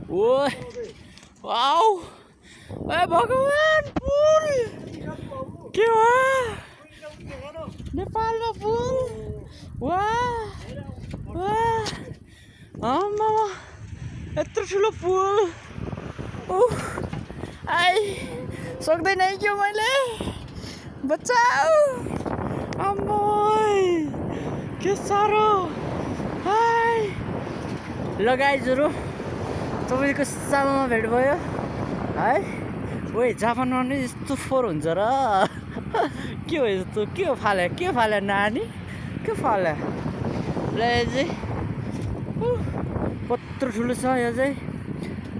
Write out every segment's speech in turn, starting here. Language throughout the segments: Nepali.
ओ वाउ ए भगवान पुल के हो नेपालमा पुल वाह वाह आमा यत्रो ठुलो पुल आई सक्दैन है क्या मैले बचाऊ आमा के साह्रो हाय ल गाइजहरु तपाईको सालमा भेट भयो है ओइ जापानमा नि यस्तो फोहोर हुन्छ र के हो यस्तो के फाले नानी के फाले ल चाहिँ कत्रो ठुलो छ यो चाहिँ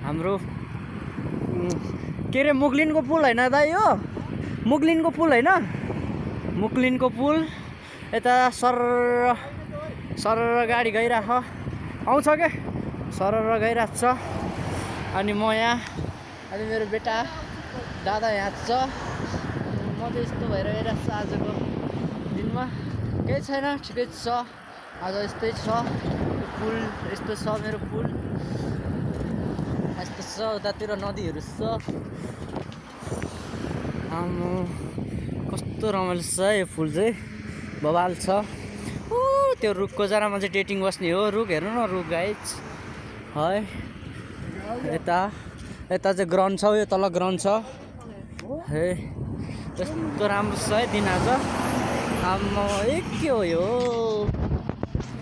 हाम्रो के रे मुग्लिनको पुल हैन दाइ यो मुग्लिनको पुल हैन मुग्लिनको पुल यता सर गाडी गइराख आउँछ के सर गइराछ छ अनि म यहाँ अनि मेरो बेटा दादा यहाँ छ म चाहिँ यस्तो भएर गइराछ आजको दिनमा केही छैन ठिकै छ आज यस्तै छ पुल यस्तो छ मेरो पुल यस्तो छ उतातिर नदीहरू छ आम्मो कस्तो रमाइलो छ यो फुल चाहिँ बबाल छ त्यो रुखको जरामा चाहिँ डेटिङ बस्ने हो रुख हेर्नु न रुख गाइज है यता चाहिँ ग्राउन्ड छ यो तल ग्राउन्ड छ हे यस्तो राम्रो छ है दिन आज आम्मा के हो यो